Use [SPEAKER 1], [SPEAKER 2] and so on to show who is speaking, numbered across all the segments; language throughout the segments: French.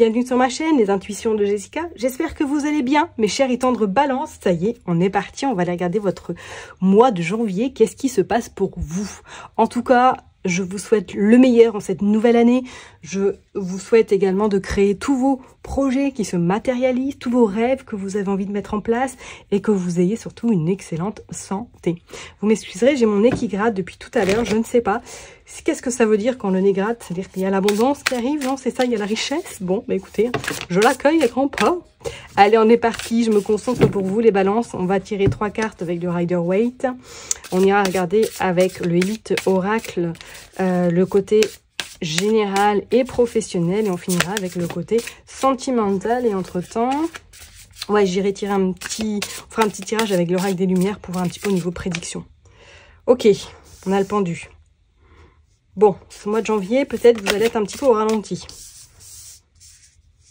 [SPEAKER 1] bienvenue sur ma chaîne, les intuitions de Jessica. J'espère que vous allez bien, mes chers et tendres balances. Ça y est, on est parti, on va aller regarder votre mois de janvier. Qu'est-ce qui se passe pour vous? En tout cas, je vous souhaite le meilleur en cette nouvelle année. Je vous souhaite également de créer tous vos projets qui se matérialisent, tous vos rêves que vous avez envie de mettre en place et que vous ayez surtout une excellente santé. Vous m'excuserez, j'ai mon nez qui gratte depuis tout à l'heure, je ne sais pas. Qu'est-ce que ça veut dire quand le nez gratte? C'est-à-dire qu'il y a l'abondance qui arrive, non? C'est ça, il y a la richesse? Bon, bah écoutez, je l'accueille à grands pas. Allez, on est parti, je me concentre pour vous les balances. On va tirer 3 cartes avec le Rider-Waite. On ira regarder avec le Elite Oracle le côté général et professionnel. Et on finira avec le côté sentimental. Et entre-temps, ouais, j'irai tirer on fera un petit tirage avec l'Oracle des Lumières pour voir un petit peu au niveau prédiction. Ok, on a le pendu. Bon, ce mois de janvier, peut-être vous allez être un petit peu au ralenti.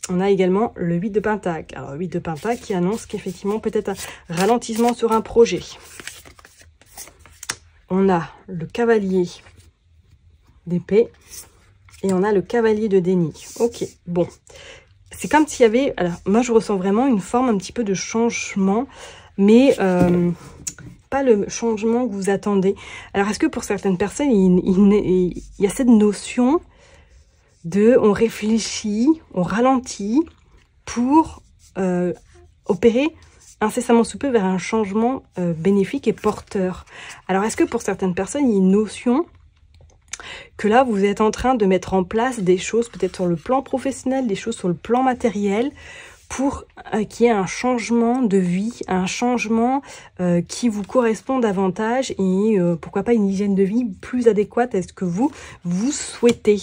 [SPEAKER 1] On a également le 8 de Pentacle. Alors, le 8 de Pentacle qui annonce qu'effectivement, peut-être un ralentissement sur un projet. On a le cavalier d'épée et on a le cavalier de déni. Ok, bon. C'est comme s'il y avait... Alors, moi, je ressens vraiment une forme un petit peu de changement, mais pas le changement que vous attendez. Alors, est-ce que pour certaines personnes, il y a cette notion de on réfléchit, on ralentit pour opérer incessamment sous peu vers un changement bénéfique et porteur. Alors, est-ce que pour certaines personnes, il y a une notion que là, vous êtes en train de mettre en place des choses, peut-être sur le plan professionnel, des choses sur le plan matériel, pour qu'il y ait un changement de vie, un changement qui vous correspond davantage et pourquoi pas une hygiène de vie plus adéquate à ce que vous souhaitez.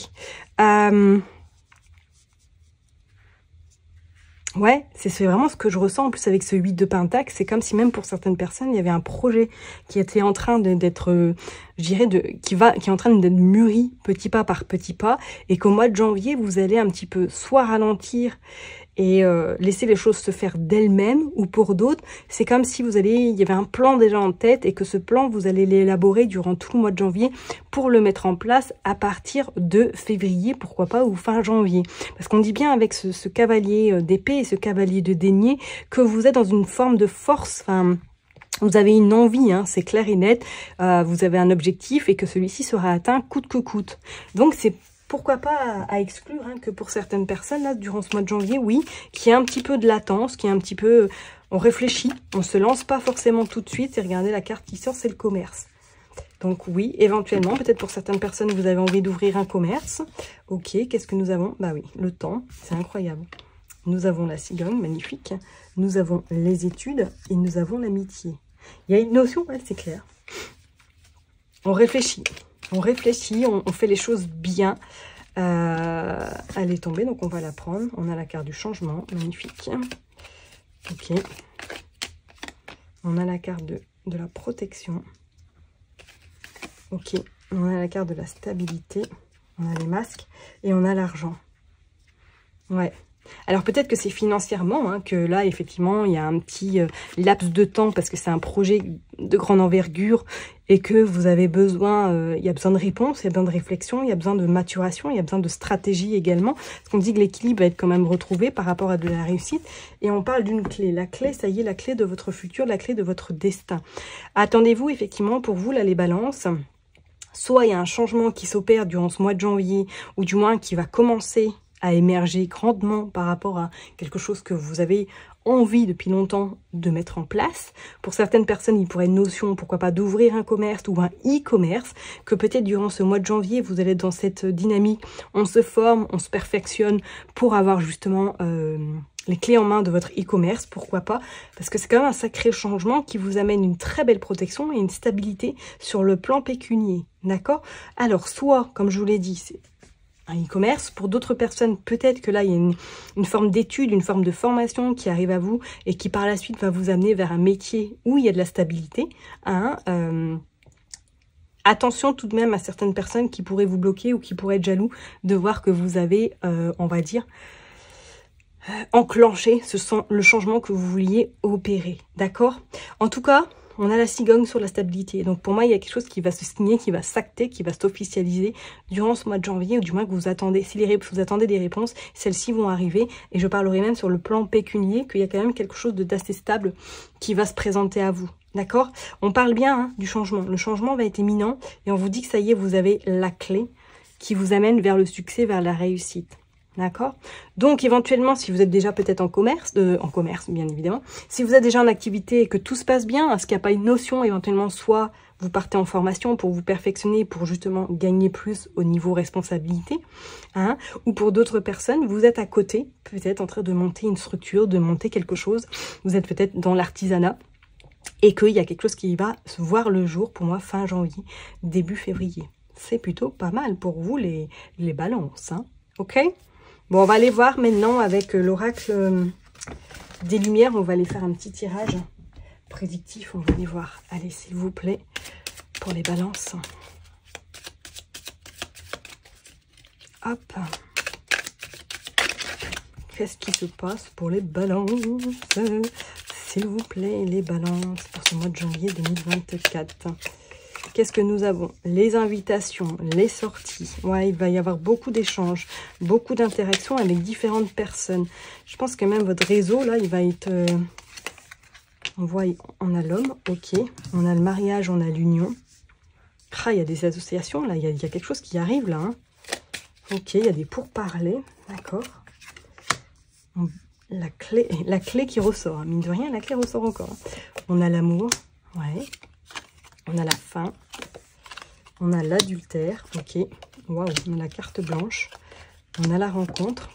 [SPEAKER 1] Ouais, c'est vraiment ce que je ressens en plus avec ce 8 de Pentacle. C'est comme si même pour certaines personnes, il y avait un projet qui était en train d'être, je dirais, qui est en train d'être mûri petit pas par petit pas. Et qu'au mois de janvier, vous allez un petit peu soit ralentir et laisser les choses se faire d'elles-mêmes, ou pour d'autres, c'est comme si il y avait un plan déjà en tête et que ce plan, vous allez l'élaborer durant tout le mois de janvier pour le mettre en place à partir de février, pourquoi pas, ou fin janvier. Parce qu'on dit bien avec ce cavalier d'épée et ce cavalier de denier que vous êtes dans une forme de force, enfin... Vous avez une envie, hein, c'est clair et net, vous avez un objectif et que celui-ci sera atteint coûte que coûte. Donc c'est pourquoi pas à exclure hein, que pour certaines personnes, là, durant ce mois de janvier, oui, qu'il y a un petit peu de latence, qu'il y a un petit peu... On réfléchit, on se lance pas forcément tout de suite. Et regardez, la carte qui sort, c'est le commerce. Donc oui, éventuellement, peut-être pour certaines personnes, vous avez envie d'ouvrir un commerce. Ok, qu'est-ce que nous avons? Bah oui, le temps, c'est incroyable. Nous avons la cigogne, magnifique. Nous avons les études et nous avons l'amitié. Il y a une notion, ouais, c'est clair. On réfléchit. On réfléchit, on fait les choses bien. Elle est tombée, donc on va la prendre. On a la carte du changement, magnifique. Ok. On a la carte de la protection. Ok. On a la carte de la stabilité. On a les masques. Et on a l'argent. Ouais. Alors peut-être que c'est financièrement hein, que là effectivement il y a un petit laps de temps parce que c'est un projet de grande envergure et que vous avez besoin, il y a besoin de réponse, il y a besoin de réflexion, il y a besoin de maturation, il y a besoin de stratégie également. Parce qu'on dit que l'équilibre va être quand même retrouvé par rapport à de la réussite et on parle d'une clé. La clé, ça y est, la clé de votre futur, la clé de votre destin. Attendez-vous effectivement pour vous là les balances. Soit il y a un changement qui s'opère durant ce mois de janvier ou du moins qui va commencer à émerger grandement par rapport à quelque chose que vous avez envie depuis longtemps de mettre en place. Pour certaines personnes, il pourrait être une notion, pourquoi pas, d'ouvrir un commerce ou un e-commerce, que peut-être durant ce mois de janvier, vous allez être dans cette dynamique, on se forme, on se perfectionne pour avoir justement les clés en main de votre e-commerce, pourquoi pas, parce que c'est quand même un sacré changement qui vous amène une très belle protection et une stabilité sur le plan pécunier, d'accord? Alors, soit, comme je vous l'ai dit, c'est un e-commerce. Pour d'autres personnes, peut-être que là, il y a une forme d'étude, une forme de formation qui arrive à vous et qui par la suite va vous amener vers un métier où il y a de la stabilité. Hein, attention tout de même à certaines personnes qui pourraient vous bloquer ou qui pourraient être jaloux de voir que vous avez, on va dire, enclenché le changement que vous vouliez opérer. D'accord? En tout cas, on a la cigogne sur la stabilité. Donc pour moi, il y a quelque chose qui va se signer, qui va s'acter, qui va s'officialiser durant ce mois de janvier, ou du moins que vous attendez. Si vous attendez des réponses, celles-ci vont arriver. Et je parlerai même sur le plan pécunier, qu'il y a quand même quelque chose d'assez stable qui va se présenter à vous. D'accord? On parle bien hein, du changement. Le changement va être imminent et on vous dit que ça y est, vous avez la clé qui vous amène vers le succès, vers la réussite. D'accord? Donc, éventuellement, si vous êtes déjà peut-être en commerce, bien évidemment, si vous êtes déjà en activité et que tout se passe bien, est-ce qu'il n'y a pas une notion, éventuellement, soit vous partez en formation pour vous perfectionner, pour justement gagner plus au niveau responsabilité, hein, ou pour d'autres personnes, vous êtes à côté, peut-être en train de monter une structure, de monter quelque chose, vous êtes peut-être dans l'artisanat, et qu'il y a quelque chose qui va se voir le jour, pour moi, fin janvier, début février. C'est plutôt pas mal pour vous, les balances, hein, ok? Bon, on va aller voir maintenant avec l'oracle des lumières. On va aller faire un petit tirage prédictif. On va aller voir. Allez, s'il vous plaît, pour les balances. Hop. Qu'est-ce qui se passe pour les balances? S'il vous plaît, les balances pour ce mois de janvier 2024. Qu'est-ce que nous avons? Les invitations, les sorties. Ouais, il va y avoir beaucoup d'échanges, beaucoup d'interactions avec différentes personnes. Je pense que même votre réseau, là, il va être... on a l'homme, ok. On a le mariage, on a l'union. Ah, il y a des associations, là. Il y a quelque chose qui arrive, là. Hein. Ok, il y a des pourparlers. D'accord. La clé qui ressort. Hein. Mine de rien, la clé ressort encore. On a l'amour. Ouais. On a la fin, on a l'adultère, ok, waouh, on a la carte blanche, on a la rencontre,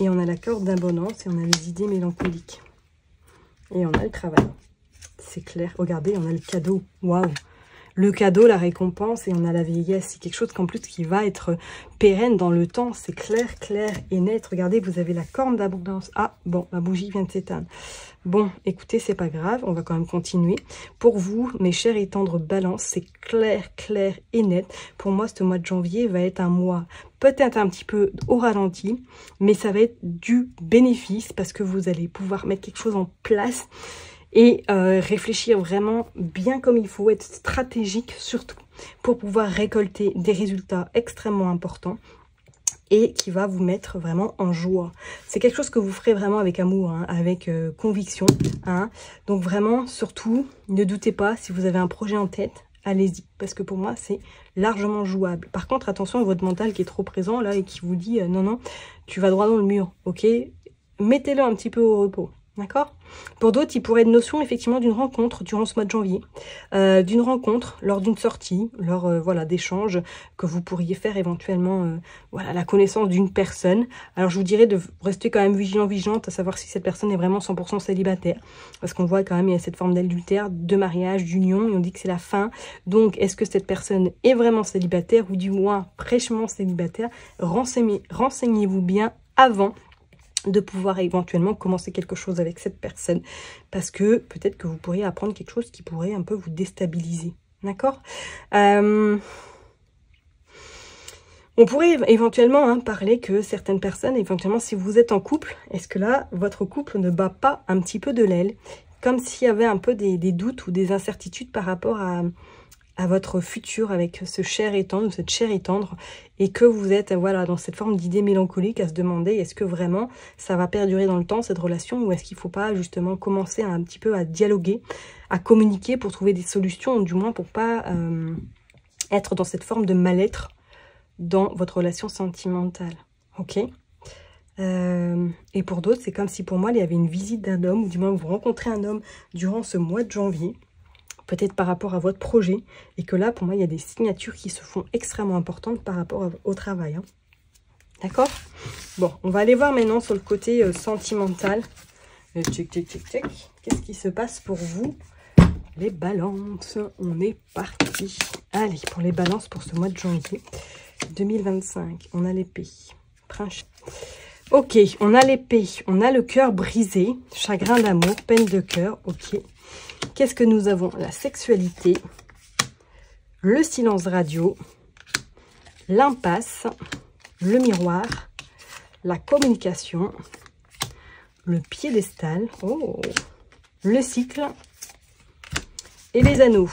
[SPEAKER 1] et on a la corde d'abondance, et on a les idées mélancoliques. Et on a le travail, c'est clair, regardez, on a le cadeau, waouh, le cadeau, la récompense, et on a la vieillesse, c'est quelque chose qu'en plus qui va être pérenne dans le temps, c'est clair et net, regardez, vous avez la corne d'abondance, ah, bon, ma bougie vient de s'éteindre. Bon, écoutez, c'est pas grave, on va quand même continuer. Pour vous, mes chers et tendres balances, c'est clair et net. Pour moi, ce mois de janvier va être un mois peut-être un petit peu au ralenti, mais ça va être du bénéfice parce que vous allez pouvoir mettre quelque chose en place et réfléchir vraiment bien comme il faut, être stratégique surtout pour pouvoir récolter des résultats extrêmement importants et qui va vous mettre vraiment en joie. C'est quelque chose que vous ferez vraiment avec amour, hein, avec conviction. Hein. Donc vraiment, surtout, ne doutez pas, si vous avez un projet en tête, allez-y. Parce que pour moi, c'est largement jouable. Par contre, attention à votre mental qui est trop présent là et qui vous dit non, non, tu vas droit dans le mur, ok? Mettez-le un petit peu au repos. D'accord? Pour d'autres, il pourrait être notion effectivement d'une rencontre durant ce mois de janvier, d'une rencontre lors d'une sortie, lors voilà d'échanges que vous pourriez faire éventuellement, voilà la connaissance d'une personne. Alors je vous dirais de rester quand même vigilante à savoir si cette personne est vraiment 100% célibataire, parce qu'on voit quand même il y a cette forme d'adultère, de mariage, d'union, et on dit que c'est la fin. Donc est-ce que cette personne est vraiment célibataire ou du moins fraîchement célibataire? Renseignez-vous bien avant de pouvoir éventuellement commencer quelque chose avec cette personne. Parce que peut-être que vous pourriez apprendre quelque chose qui pourrait un peu vous déstabiliser. D'accord? On pourrait éventuellement parler que certaines personnes, éventuellement si vous êtes en couple, est-ce que là, votre couple ne bat pas un petit peu de l'aile? Comme s'il y avait un peu des doutes ou des incertitudes par rapport à votre futur avec ce cher et tendre, cette chère et tendre, et que vous êtes voilà dans cette forme d'idée mélancolique à se demander est-ce que vraiment ça va perdurer dans le temps cette relation, ou est-ce qu'il ne faut pas justement commencer un petit peu à dialoguer, à communiquer pour trouver des solutions, ou du moins pour pas être dans cette forme de mal-être dans votre relation sentimentale. Ok? Et pour d'autres, c'est comme si pour moi il y avait une visite d'un homme, ou du moins vous rencontrez un homme durant ce mois de janvier, peut-être par rapport à votre projet, et que là, pour moi, il y a des signatures qui se font extrêmement importantes par rapport au travail. Hein. D'accord? Bon, on va aller voir maintenant sur le côté sentimental. Qu'est-ce qui se passe pour vous? Les balances, on est parti. Allez, pour les balances pour ce mois de janvier 2025, on a l'épée. Prince. Ok, on a l'épée, on a le cœur brisé, chagrin d'amour, peine de cœur, ok. Qu'est-ce que nous avons? La sexualité, le silence radio, l'impasse, le miroir, la communication, le piédestal, oh, le cycle et les anneaux.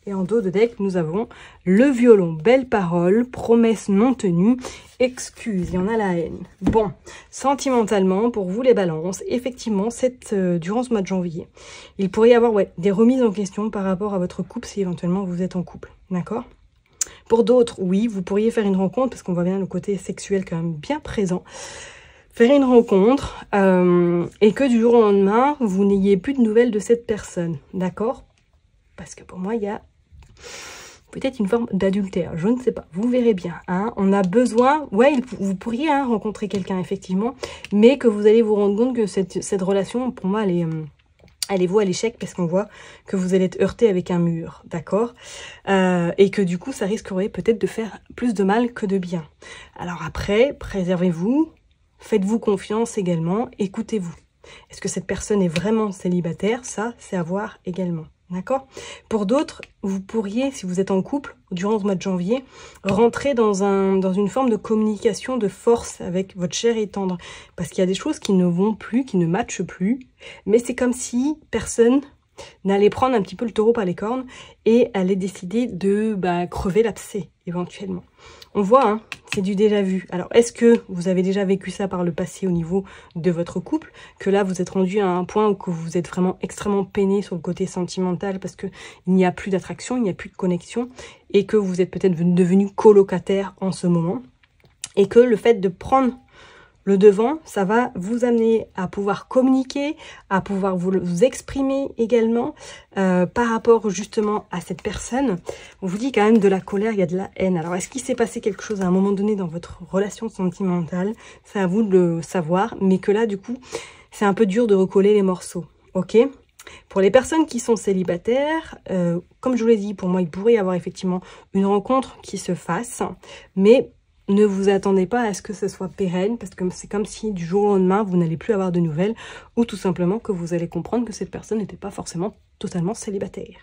[SPEAKER 1] Et en dos de deck, nous avons le violon, belle parole, promesse non tenue, excuse, il y en a la haine. Bon, sentimentalement, pour vous les balances, effectivement, durant ce mois de janvier, il pourrait y avoir des remises en question par rapport à votre couple si éventuellement vous êtes en couple, d'accord? Pour d'autres, oui, vous pourriez faire une rencontre, parce qu'on voit bien le côté sexuel quand même bien présent, faire une rencontre et que du jour au lendemain, vous n'ayez plus de nouvelles de cette personne, d'accord? Parce que pour moi, il y a peut-être une forme d'adultère, je ne sais pas, vous verrez bien. Hein. On a besoin, vous pourriez rencontrer quelqu'un effectivement, mais que vous allez vous rendre compte que cette relation, pour moi, elle est vouée à l'échec parce qu'on voit que vous allez être heurté avec un mur, d'accord? Et que du coup, ça risquerait peut-être de faire plus de mal que de bien. Alors après, préservez-vous, faites-vous confiance également, écoutez-vous. Est-ce que cette personne est vraiment célibataire? Ça, c'est à voir également. D'accord? Pour d'autres, vous pourriez, si vous êtes en couple, durant ce mois de janvier, rentrer dans une forme de communication de force avec votre cher et tendre. Parce qu'il y a des choses qui ne vont plus, qui ne matchent plus. Mais c'est comme si personne n'allait prendre un petit peu le taureau par les cornes et allait décider de crever l'abcès, éventuellement. On voit, hein, c'est du déjà vu. Alors, est-ce que vous avez déjà vécu ça par le passé au niveau de votre couple? Que là, vous êtes rendu à un point où que vous êtes vraiment extrêmement peiné sur le côté sentimental parce qu'il n'y a plus d'attraction, il n'y a plus de connexion et que vous êtes peut-être devenu colocataire en ce moment et que le fait de prendre le devant, ça va vous amener à pouvoir communiquer, à pouvoir vous exprimer également par rapport justement à cette personne. On vous dit quand même de la colère, il y a de la haine. Alors, est-ce qu'il s'est passé quelque chose à un moment donné dans votre relation sentimentale? C'est à vous de le savoir, mais que là, du coup, c'est un peu dur de recoller les morceaux, ok? Pour les personnes qui sont célibataires, comme je vous l'ai dit, pour moi, il pourrait y avoir effectivement une rencontre qui se fasse, mais ne vous attendez pas à ce que ce soit pérenne, parce que c'est comme si du jour au lendemain, vous n'allez plus avoir de nouvelles, ou tout simplement que vous allez comprendre que cette personne n'était pas forcément totalement célibataire.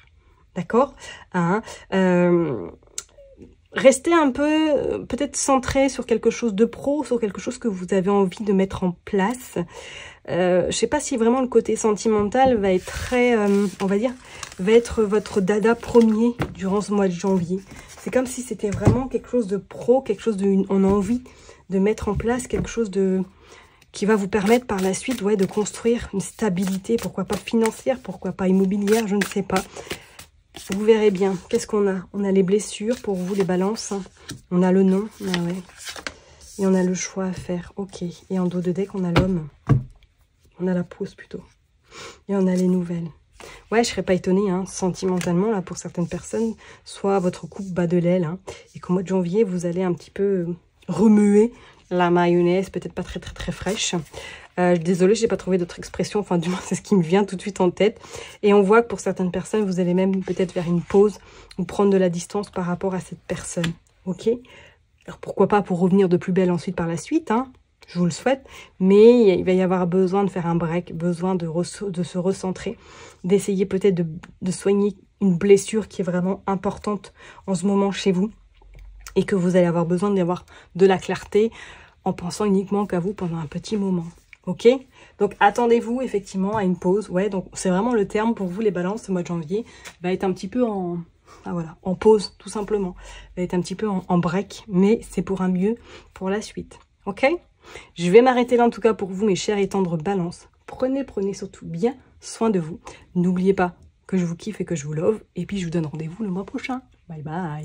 [SPEAKER 1] D'accord? Hein? Restez un peu, peut-être centré sur quelque chose de pro, sur quelque chose que vous avez envie de mettre en place. Je sais pas si vraiment le côté sentimental va être très, on va dire, va être votre dada premier durant ce mois de janvier. C'est comme si c'était vraiment quelque chose de pro, quelque chose on a envie de mettre en place, quelque chose qui va vous permettre par la suite de construire une stabilité, pourquoi pas financière, pourquoi pas immobilière, je ne sais pas. Vous verrez bien. Qu'est-ce qu'on a? On a les blessures pour vous, les balances. On a le nom. Ah ouais. Et on a le choix à faire. Ok. Et en dos de deck, on a l'homme. On a la pause plutôt. Et on a les nouvelles. Ouais, je serais pas étonnée, hein, sentimentalement, là, pour certaines personnes, soit votre couple bat de l'aile, hein, et qu'au mois de janvier, vous allez un petit peu remuer la mayonnaise, peut-être pas très, très, très fraîche. Désolée, j'ai pas trouvé d'autre expression, enfin, du moins, c'est ce qui me vient tout de suite en tête. Et on voit que pour certaines personnes, vous allez même peut-être faire une pause ou prendre de la distance par rapport à cette personne, ok? Alors, pourquoi pas pour revenir de plus belle ensuite par la suite, hein? Je vous le souhaite, mais il va y avoir besoin de faire un break, besoin de se recentrer, d'essayer peut-être de soigner une blessure qui est vraiment importante en ce moment chez vous et que vous allez avoir besoin d'avoir de la clarté en pensant uniquement qu'à vous pendant un petit moment. Ok? Donc, attendez-vous effectivement à une pause. Ouais, donc c'est vraiment le terme pour vous, les balances, ce mois de janvier va être un petit peu en pause, tout simplement. Va être un petit peu en break, mais c'est pour un mieux pour la suite. Ok? Je vais m'arrêter là en tout cas pour vous, mes chers et tendres balances. Prenez surtout bien soin de vous. N'oubliez pas que je vous kiffe et que je vous love. Et puis je vous donne rendez-vous le mois prochain. Bye bye.